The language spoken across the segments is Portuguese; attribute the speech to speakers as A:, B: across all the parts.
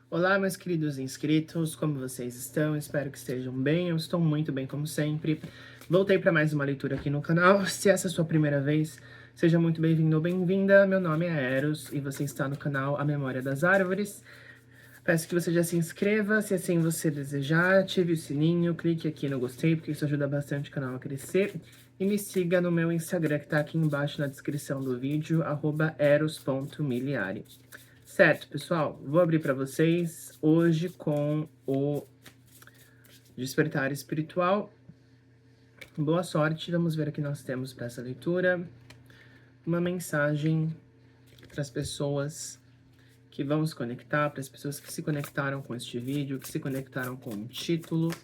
A: Olá, meus queridos inscritos, como vocês estão? Espero que estejam bem. Eu estou muito bem, como sempre. Voltei para mais uma leitura aqui no canal. Se essa é a sua primeira vez, seja muito bem-vindo ou bem-vinda. Meu nome é Eros e você está no canal A Memória das Árvores. Peço que você já se inscreva, se assim você desejar, ative o sininho, clique aqui no gostei, porque isso ajuda bastante o canal a crescer. E me siga no meu Instagram, que está aqui embaixo na descrição do vídeo, @eros.miliari. Certo, pessoal, vou abrir para vocês hoje com o Despertar Espiritual. Boa sorte, vamos ver o que nós temos para essa leitura. Uma mensagem para as pessoas que vão se conectar, para as pessoas que se conectaram com este vídeo, que se conectaram com o título.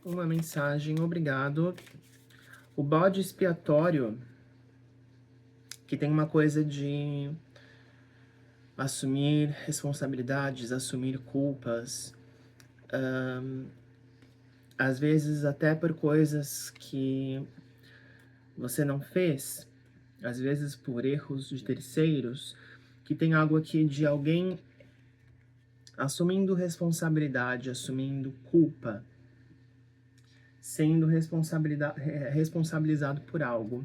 A: Uma mensagem, obrigado. O bode expiatório, que tem uma coisa de assumir responsabilidades, assumir culpas, às vezes até por coisas que você não fez, às vezes por erros de terceiros, que tem algo aqui de alguém assumindo responsabilidade, assumindo culpa, sendo responsabilizado por algo.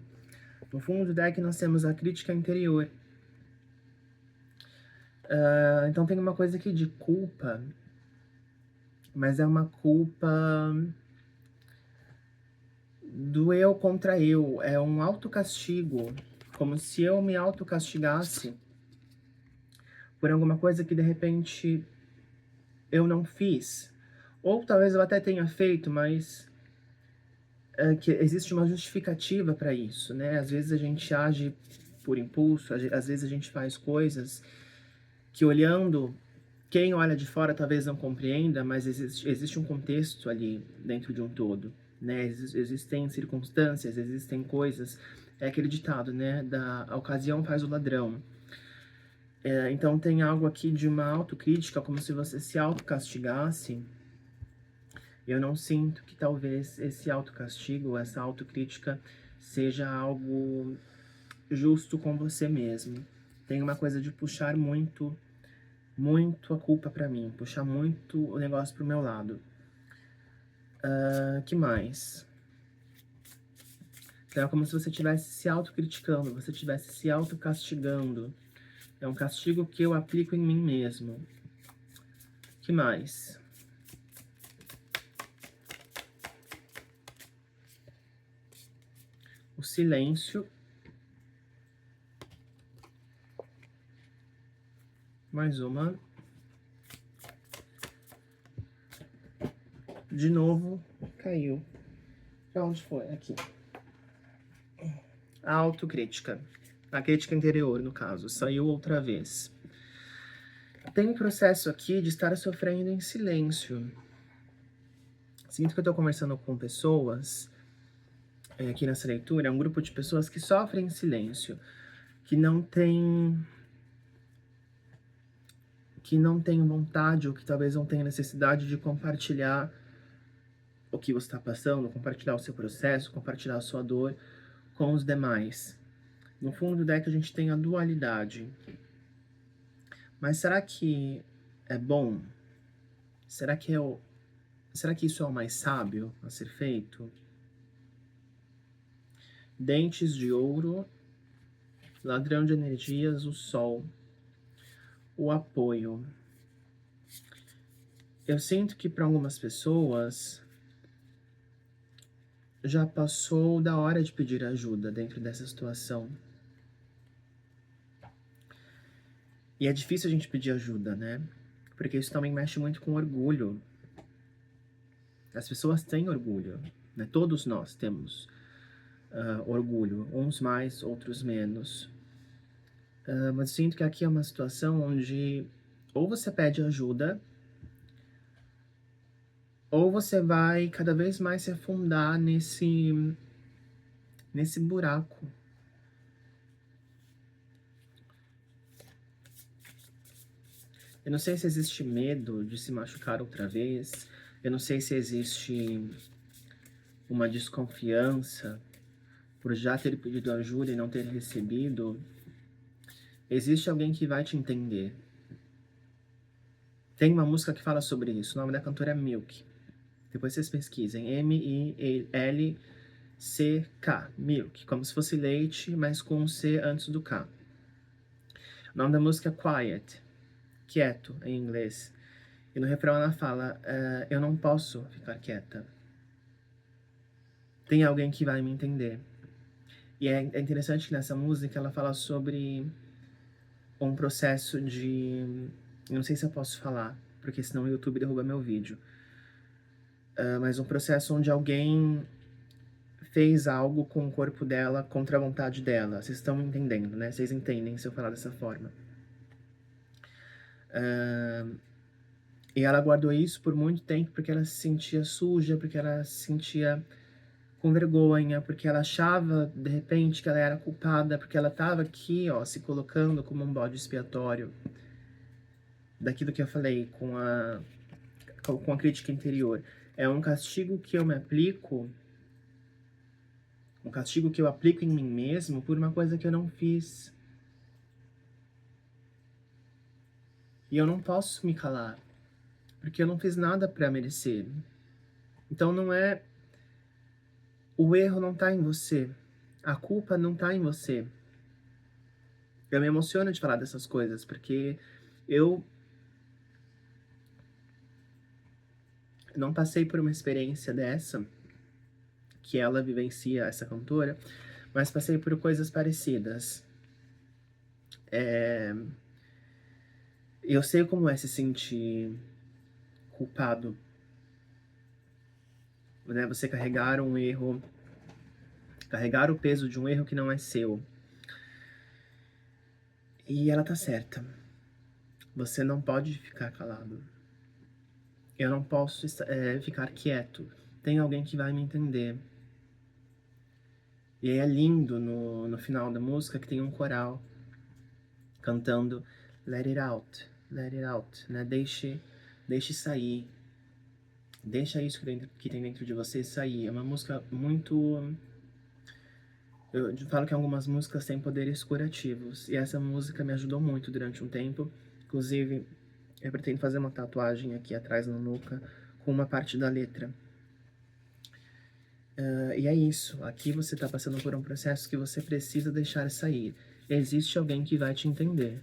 A: No fundo do deck nós temos a crítica interior. Então tem uma coisa aqui de culpa, mas é uma culpa do eu contra eu, é um autocastigo, como se eu me autocastigasse por alguma coisa que de repente eu não fiz. Ou talvez eu até tenha feito, mas que existe uma justificativa para isso, né? Às vezes a gente age por impulso, às vezes a gente faz coisas que olhando, quem olha de fora talvez não compreenda, mas existe um contexto ali dentro de um todo, né? Existem circunstâncias, existem coisas, é aquele ditado, né? A ocasião faz o ladrão. Então tem algo aqui de uma autocrítica, como se você se autocastigasse. Eu não sinto que talvez esse autocastigo, essa autocrítica, seja algo justo com você mesmo. Tem uma coisa de puxar muito a culpa pra mim, puxar muito o negócio pro meu lado. Que mais? Então é como se você estivesse se autocriticando, você estivesse se autocastigando. É um castigo que eu aplico em mim mesmo. Que mais? O silêncio. Mais uma. De novo, caiu. Pra onde foi? Aqui. A autocrítica. A crítica interior, no caso. Saiu outra vez. Tem um processo aqui de estar sofrendo em silêncio. Sinto que eu tô conversando com pessoas, aqui nessa leitura, é um grupo de pessoas que sofrem em silêncio, que não tem vontade, ou que talvez não tenha necessidade de compartilhar o que você está passando, compartilhar o seu processo, compartilhar a sua dor com os demais. No fundo do deck a gente tem a dualidade. Mas será que é bom? Será que isso é o mais sábio a ser feito? Dentes de ouro, ladrão de energias, o sol, o apoio. Eu sinto que para algumas pessoas já passou da hora de pedir ajuda dentro dessa situação. E é difícil a gente pedir ajuda, né? Porque isso também mexe muito com orgulho. As pessoas têm orgulho, né? Todos nós temos orgulho, uns mais, outros menos. Mas sinto que aqui é uma situação onde ou você pede ajuda, ou você vai cada vez mais se afundar nesse buraco. Eu não sei se existe medo de se machucar outra vez. Eu não sei se existe uma desconfiança por já ter pedido ajuda e não ter recebido. Existe alguém que vai te entender. Tem uma música que fala sobre isso, o nome da cantora é Milk. Depois vocês pesquisem, M-I-L-C-K, Milk, como se fosse leite, mas com um C antes do K. O nome da música é Quiet, quieto, em inglês. E no refrão ela fala, eu não posso ficar quieta. Tem alguém que vai me entender. E é interessante que nessa música ela fala sobre um processo de... Eu não sei se eu posso falar, porque senão o YouTube derruba meu vídeo. Mas um processo onde alguém fez algo com o corpo dela contra a vontade dela. Vocês estão entendendo, né? Vocês entendem se eu falar dessa forma. E ela guardou isso por muito tempo porque ela se sentia suja, porque ela se sentia com vergonha, porque ela achava, de repente, que ela era culpada, porque ela estava aqui, ó, se colocando como um bode expiatório daquilo que eu falei com a crítica interior. É um castigo que eu me aplico, um castigo que eu aplico em mim mesmo por uma coisa que eu não fiz. E eu não posso me calar, porque eu não fiz nada para merecer. Então não é... O erro não tá em você. A culpa não tá em você. Eu me emociono de falar dessas coisas, porque eu não passei por uma experiência dessa, que ela vivencia, essa cantora, mas passei por coisas parecidas. Eu sei como é se sentir culpado, né? Você carregar um erro, carregar o peso de um erro que não é seu. E ela tá certa. Você não pode ficar calado. Eu não posso ficar quieto. Tem alguém que vai me entender. E aí é lindo no final da música que tem um coral cantando let it out, né? Deixe sair. Deixa isso que tem dentro de você sair. É uma música muito... Eu falo que algumas músicas têm poderes curativos. E essa música me ajudou muito durante um tempo. Inclusive, eu pretendo fazer uma tatuagem aqui atrás na nuca com uma parte da letra. E é isso. Aqui você está passando por um processo que você precisa deixar sair. Existe alguém que vai te entender.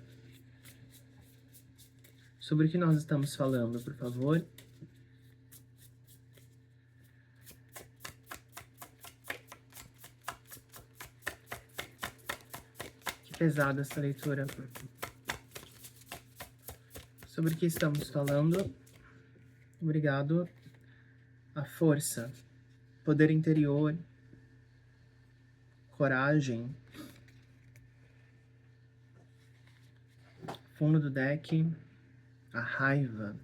A: Sobre o que nós estamos falando, por favor? Que pesada essa leitura. Sobre o que estamos falando? Obrigado. A força, poder interior, coragem. Fundo do deck, a raiva.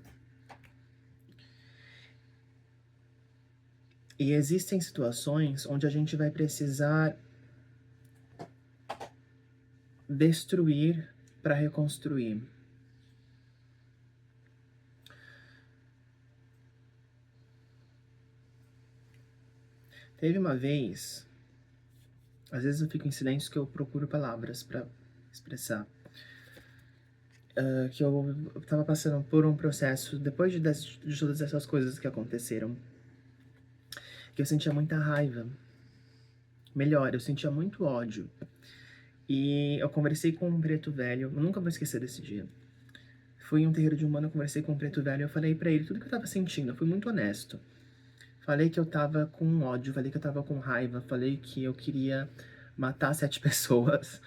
A: E existem situações onde a gente vai precisar destruir para reconstruir. Teve uma vez, às vezes eu fico em silêncio que eu procuro palavras para expressar, que eu tava passando por um processo, depois de todas essas coisas que aconteceram, que eu sentia muita raiva. Melhor, eu sentia muito ódio. E eu conversei com um preto velho, eu nunca vou esquecer desse dia. Fui em um terreiro de Umbanda, eu conversei com um preto velho, eu falei pra ele tudo que eu tava sentindo, eu fui muito honesto. Falei que eu tava com ódio, falei que eu tava com raiva, falei que eu queria matar 7 pessoas.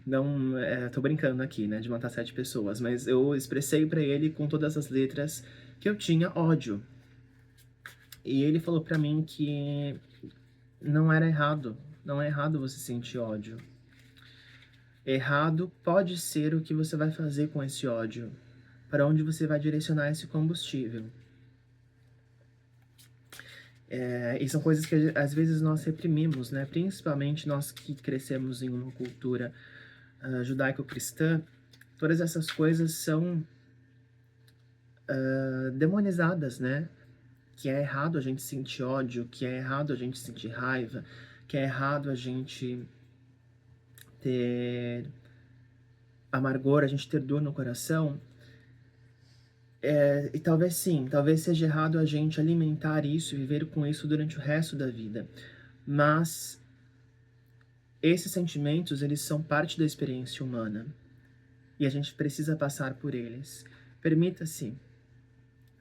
A: Não, tô brincando aqui, né, de matar 7 pessoas, mas eu expressei pra ele com todas as letras que eu tinha ódio. E ele falou pra mim que não era errado, não é errado você sentir ódio. Errado pode ser o que você vai fazer com esse ódio, para onde você vai direcionar esse combustível. E são coisas que às vezes nós reprimimos, né? Principalmente nós que crescemos em uma cultura judaico-cristã, todas essas coisas são demonizadas, né? Que é errado a gente sentir ódio, que é errado a gente sentir raiva, que é errado a gente ter amargor, a gente ter dor no coração. E talvez sim, talvez seja errado a gente alimentar isso e viver com isso durante o resto da vida. Mas esses sentimentos, eles são parte da experiência humana. E a gente precisa passar por eles. Permita-se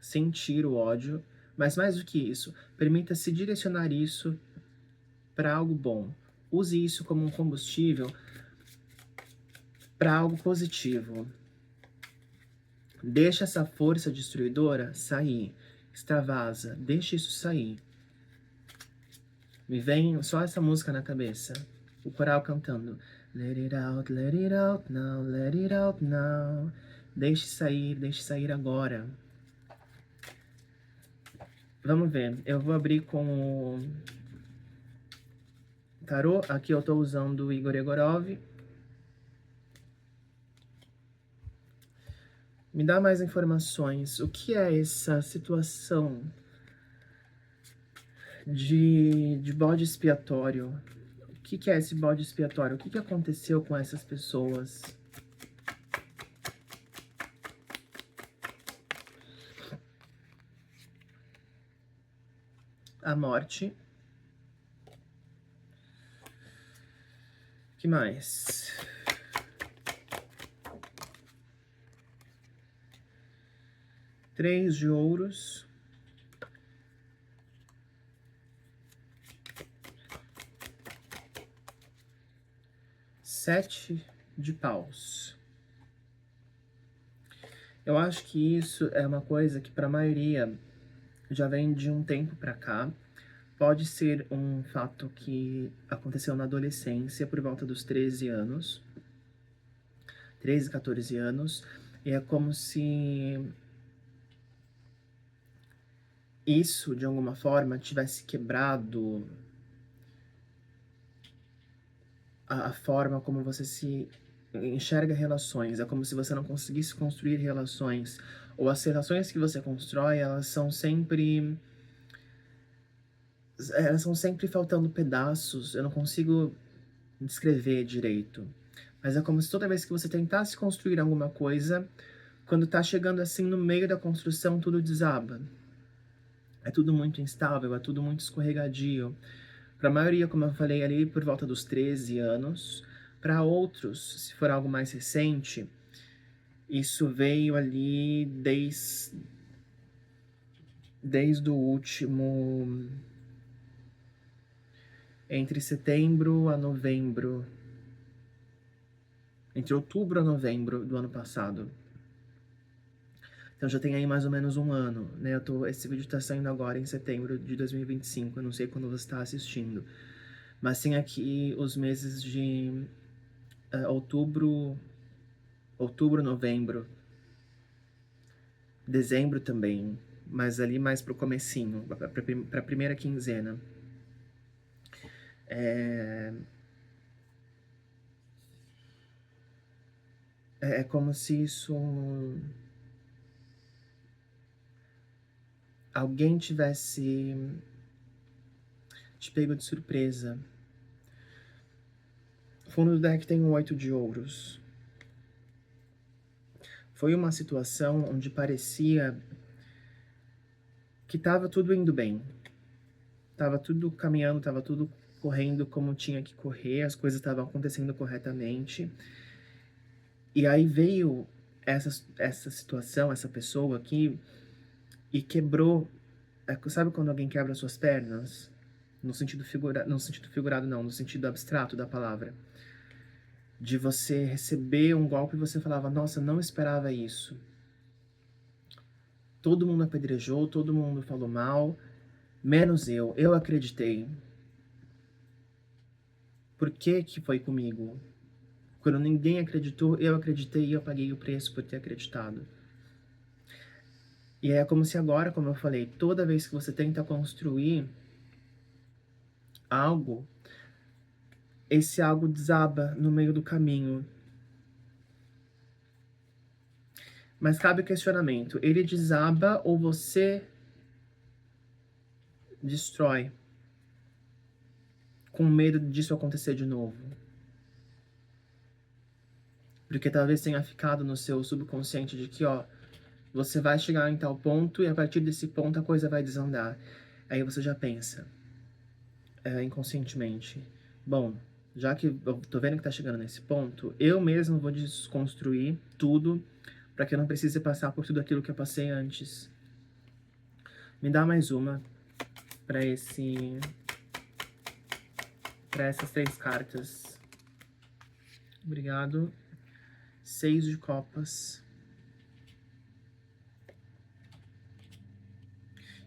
A: sentir o ódio, mas mais do que isso, permita-se direcionar isso para algo bom. Use isso como um combustível para algo positivo. Deixa essa força destruidora sair, extravasa, deixa isso sair. Me vem só essa música na cabeça, o coral cantando. Let it out now, let it out now. Deixe sair agora. Vamos ver, eu vou abrir com o tarô. Aqui eu estou usando o Igor Egorov. Me dá mais informações. O que é essa situação de bode expiatório? O que é esse bode expiatório? O que aconteceu com essas pessoas? A morte. Que mais? Três de ouros. Sete de paus. Eu acho que isso é uma coisa que para a maioria já vem de um tempo para cá. Pode ser um fato que aconteceu na adolescência, por volta dos 13 anos. 13, 14 anos. E é como se isso, de alguma forma, tivesse quebrado a forma como você se enxerga relações. É como se você não conseguisse construir relações. Ou as relações que você constrói, elas são sempre faltando pedaços. Eu não consigo descrever direito. Mas é como se toda vez que você tentasse construir alguma coisa, quando tá chegando assim no meio da construção, tudo desaba. É tudo muito instável, é tudo muito escorregadio. Para a maioria, como eu falei, ali por volta dos 13 anos. Para outros, se for algo mais recente, isso veio ali desde o último... entre setembro a novembro. Entre outubro a novembro do ano passado. Então já tem aí mais ou menos um ano, né? Esse vídeo tá saindo agora em setembro de 2025, eu não sei quando você está assistindo. Mas tem aqui os meses de outubro, novembro, dezembro também, mas ali mais pro comecinho, pra primeira quinzena. É como se isso... alguém tivesse te pego de surpresa. O fundo do deck tem um 8 de ouros. Foi uma situação onde parecia que tava tudo indo bem. Tava tudo caminhando, tava tudo correndo como tinha que correr, as coisas estavam acontecendo corretamente. E aí veio essa situação, essa pessoa aqui, e quebrou... sabe quando alguém quebra suas pernas? No sentido figurado não, no sentido abstrato da palavra. De você receber um golpe e você falava, nossa, não esperava isso. Todo mundo apedrejou, todo mundo falou mal, menos eu acreditei. Por que que foi comigo? Quando ninguém acreditou, eu acreditei e eu paguei o preço por ter acreditado. E é como se agora, como eu falei, toda vez que você tenta construir algo, esse algo desaba no meio do caminho. Mas cabe o questionamento, ele desaba ou você destrói com medo disso acontecer de novo? Porque talvez tenha ficado no seu subconsciente de que, ó, você vai chegar em tal ponto e a partir desse ponto a coisa vai desandar. Aí você já pensa, inconscientemente, bom, já que eu tô vendo que tá chegando nesse ponto, eu mesmo vou desconstruir tudo para que eu não precise passar por tudo aquilo que eu passei antes. Me dá mais uma para essas 3 cartas. Obrigado. 6 de copas.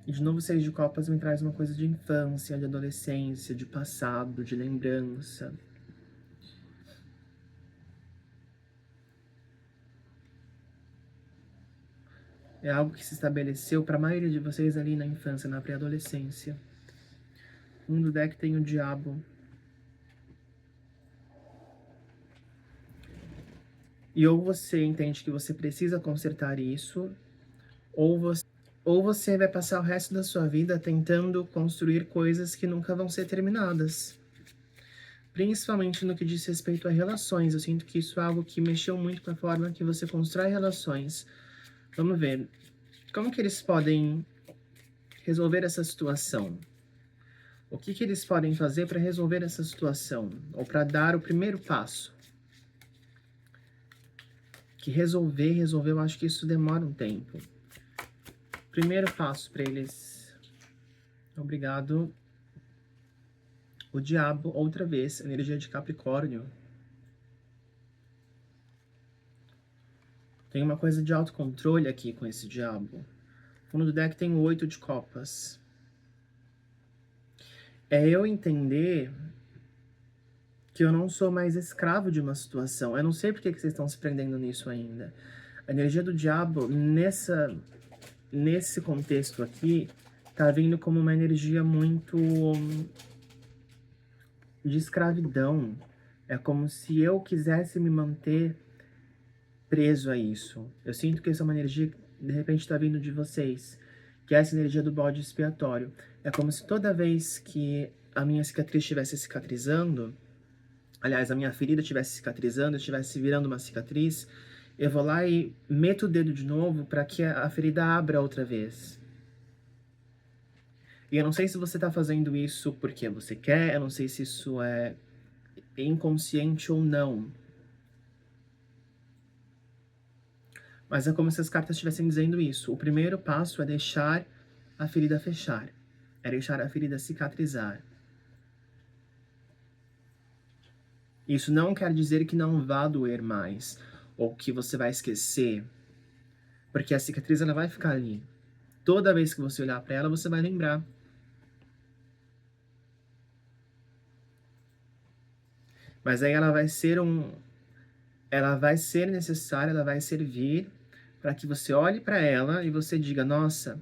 A: E de novo 6 de copas me traz uma coisa de infância, de adolescência, de passado, de lembrança. É algo que se estabeleceu para a maioria de vocês ali na infância, na pré-adolescência. Um do deck tem o diabo. E ou você entende que você precisa consertar isso, ou você vai passar o resto da sua vida tentando construir coisas que nunca vão ser terminadas. Principalmente no que diz respeito a relações. Eu sinto que isso é algo que mexeu muito com a forma que você constrói relações. Vamos ver. Como que eles podem resolver essa situação? O que eles podem fazer para resolver essa situação? Ou para dar o primeiro passo? Que resolver, eu acho que isso demora um tempo. Primeiro passo para eles. Obrigado. O diabo, outra vez, energia de Capricórnio. Tem uma coisa de autocontrole aqui com esse diabo. O fundo do deck tem o 8 de copas. É eu entender que eu não sou mais escravo de uma situação. Eu não sei por que vocês estão se prendendo nisso ainda. A energia do diabo, nesse contexto aqui, tá vindo como uma energia muito de escravidão. É como se eu quisesse me manter preso a isso. Eu sinto que essa é uma energia que, de repente, está vindo de vocês, que é essa energia do bode expiatório. É como se toda vez que a minha cicatriz estivesse cicatrizando, aliás, a minha ferida estivesse cicatrizando, estivesse virando uma cicatriz, eu vou lá e meto o dedo de novo para que a ferida abra outra vez. E eu não sei se você está fazendo isso porque você quer, eu não sei se isso é inconsciente ou não. Mas é como se as cartas estivessem dizendo isso. O primeiro passo é deixar a ferida fechar. É deixar a ferida cicatrizar. Isso não quer dizer que não vá doer mais, ou que você vai esquecer, porque a cicatriz ela vai ficar ali. Toda vez que você olhar para ela, você vai lembrar. Mas aí ela vai ser necessária, ela vai servir para que você olhe para ela e você diga: nossa,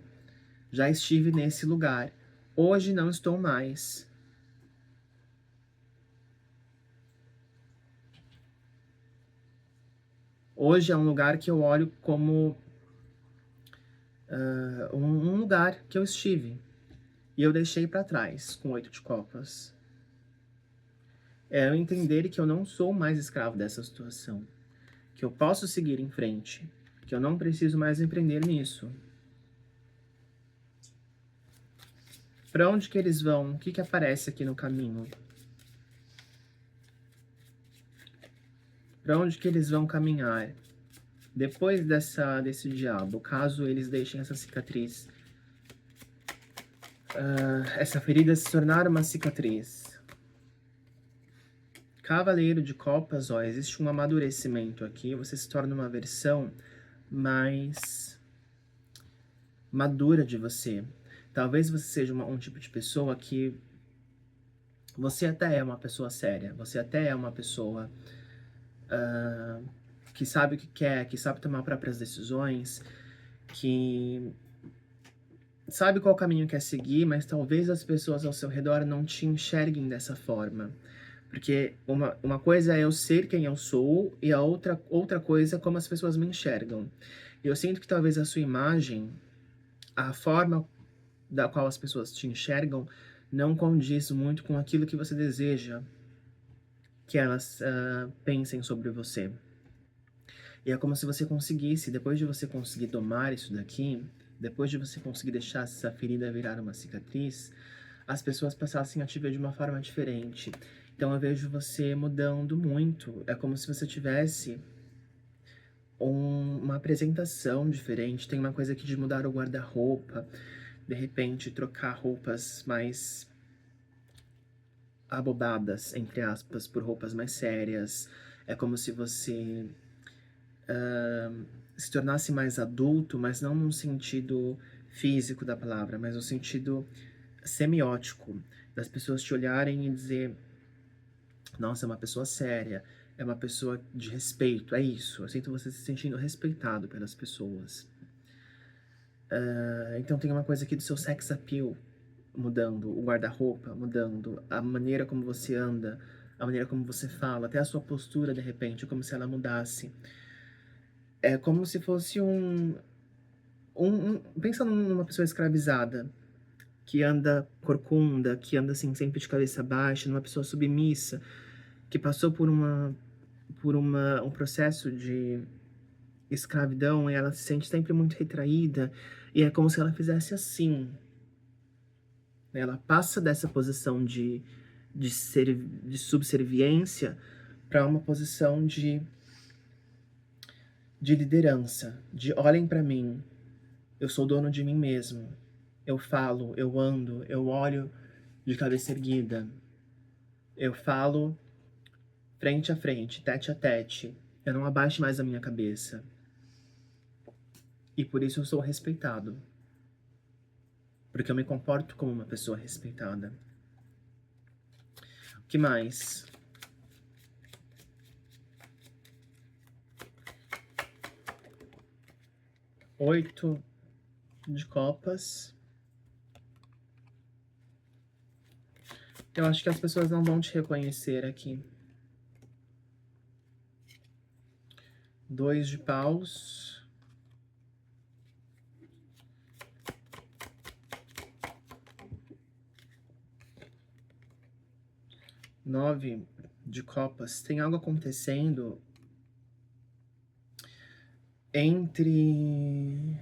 A: já estive nesse lugar. Hoje não estou mais. Hoje é um lugar que eu olho como um lugar que eu estive. E eu deixei para trás com 8 de copas. É eu entender que eu não sou mais escravo dessa situação. Que eu posso seguir em frente. Que eu não preciso mais empreender nisso. Para onde que eles vão? O que aparece aqui no caminho? Para onde que eles vão caminhar? Depois desse diabo, caso eles deixem essa cicatriz, essa ferida se tornar uma cicatriz. Cavaleiro de copas, ó, existe um amadurecimento aqui, você se torna uma versão mais madura de você. Talvez você seja um tipo de pessoa que você até é uma pessoa séria, você até é uma pessoa que sabe o que quer, que sabe tomar próprias decisões, que sabe qual caminho quer seguir, mas talvez as pessoas ao seu redor não te enxerguem dessa forma. Porque uma coisa é eu ser quem eu sou e a outra coisa é como as pessoas me enxergam. E eu sinto que talvez a sua imagem, a forma da qual as pessoas te enxergam, não condiz muito com aquilo que você deseja que elas pensem sobre você. E é como se você conseguisse, depois de você conseguir domar isso daqui, depois de você conseguir deixar essa ferida virar uma cicatriz, as pessoas passassem a te ver de uma forma diferente. Então eu vejo você mudando muito. É como se você tivesse uma apresentação diferente. Tem uma coisa aqui de mudar o guarda-roupa, de repente trocar roupas mais abobadas, entre aspas, por roupas mais sérias. É como se você se tornasse mais adulto, mas não no sentido físico da palavra, mas no sentido semiótico, das pessoas te olharem e dizer: nossa, é uma pessoa séria, é uma pessoa de respeito, é isso. Eu sinto você se sentindo respeitado pelas pessoas. Então tem uma coisa aqui do seu sex appeal mudando, o guarda-roupa mudando, a maneira como você anda, a maneira como você fala, até a sua postura, de repente, como se ela mudasse. É como se fosse pensa numa pessoa escravizada, que anda corcunda, que anda, assim, sempre de cabeça baixa, numa pessoa submissa, que passou por um processo de escravidão, e ela se sente sempre muito retraída, e é como se ela fizesse assim, né, ela passa dessa posição de subserviência para uma posição de liderança, de olhem para mim, eu sou dono de mim mesmo, eu falo, eu ando, eu olho de cabeça erguida, eu falo frente a frente, tete a tete, eu não abaixo mais a minha cabeça. E por isso eu sou respeitado. Porque eu me comporto como uma pessoa respeitada. O que mais? Oito de copas. Eu acho que as pessoas não vão te reconhecer aqui. 2 de paus. 9 de copas. Tem algo acontecendo entre...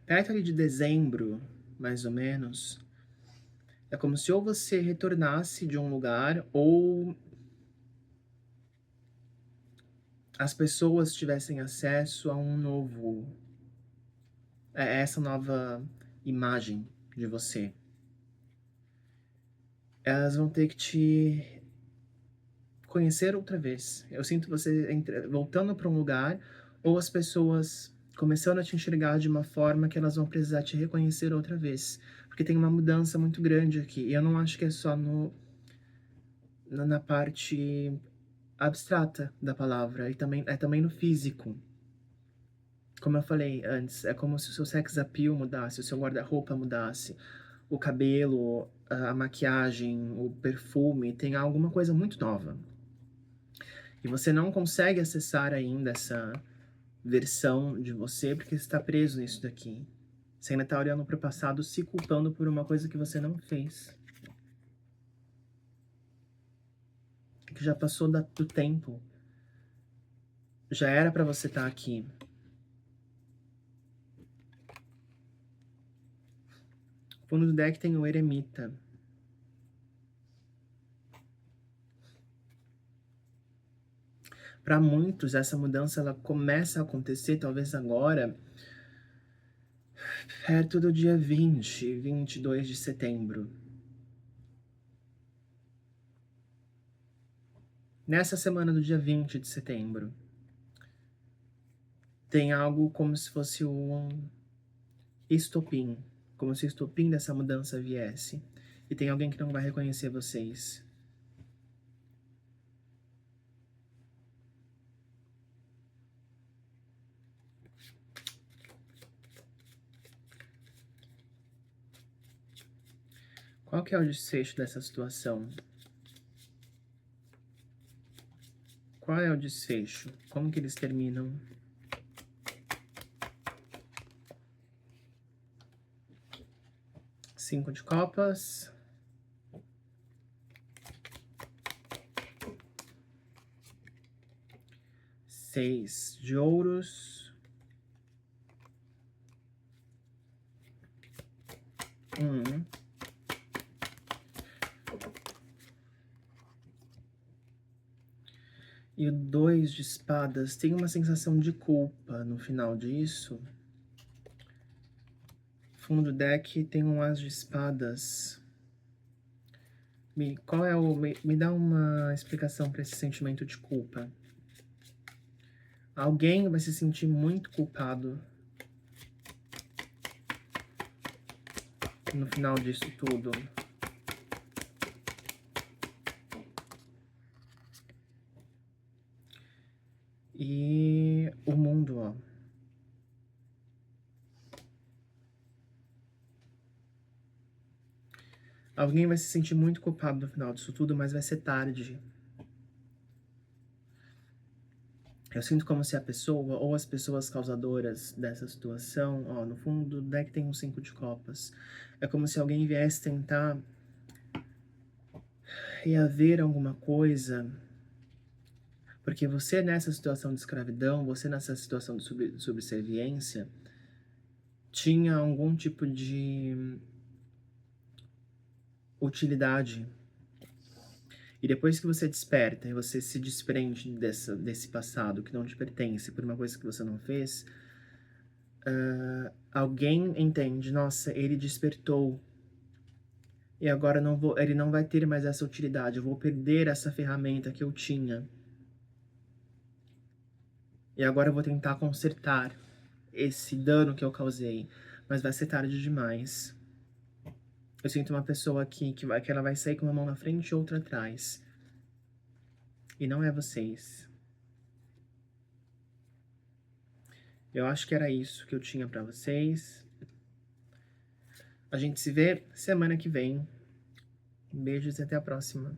A: perto ali de dezembro, mais ou menos. É como se ou você retornasse de um lugar, ou as pessoas tivessem acesso a essa nova imagem de você. Elas vão ter que te conhecer outra vez. Eu sinto você voltando para um lugar, ou as pessoas começando a te enxergar de uma forma que elas vão precisar te reconhecer outra vez. Porque tem uma mudança muito grande aqui. E eu não acho que é só na parte abstrata da palavra, e também no físico. Como eu falei antes, é como se o seu sex appeal mudasse, o seu guarda-roupa mudasse, o cabelo, a maquiagem, o perfume, tem alguma coisa muito nova. E você não consegue acessar ainda essa versão de você porque você está preso nisso daqui. Você ainda está olhando para o passado, se culpando por uma coisa que você não fez. Que já passou do tempo. Já era para você estar aqui. No fundo do deck tem o Eremita. Para muitos, essa mudança ela começa a acontecer, talvez agora, perto do dia 22 de setembro. Nessa semana do dia 20 de setembro. Tem algo como se fosse um estopim. Como se o estopim dessa mudança viesse. E tem alguém que não vai reconhecer vocês. Qual que é o desfecho dessa situação? Qual é o desfecho? Como que eles terminam? Cinco de copas. 6 de ouros. 1. E o 2 de espadas. Tem uma sensação de culpa no final disso. Fundo do deck tem um as de espadas. Qual é o... Me dá uma explicação para esse sentimento de culpa. Alguém vai se sentir muito culpado no final disso tudo. E o mundo, ó. Alguém vai se sentir muito culpado no final disso tudo, mas vai ser tarde. Eu sinto como se a pessoa, ou as pessoas causadoras dessa situação, ó, no fundo do deck tem um 5 de copas. É como se alguém viesse tentar reaver alguma coisa, porque você nessa situação de escravidão, você nessa situação de subserviência, tinha algum tipo de utilidade. E depois que você desperta e você se desprende desse passado que não te pertence por uma coisa que você não fez, alguém entende, nossa, ele despertou e agora ele não vai ter mais essa utilidade, eu vou perder essa ferramenta que eu tinha. E agora eu vou tentar consertar esse dano que eu causei, mas vai ser tarde demais. Eu sinto uma pessoa aqui que ela vai sair com uma mão na frente e outra atrás. E não é vocês. Eu acho que era isso que eu tinha pra vocês. A gente se vê semana que vem. Beijos e até a próxima.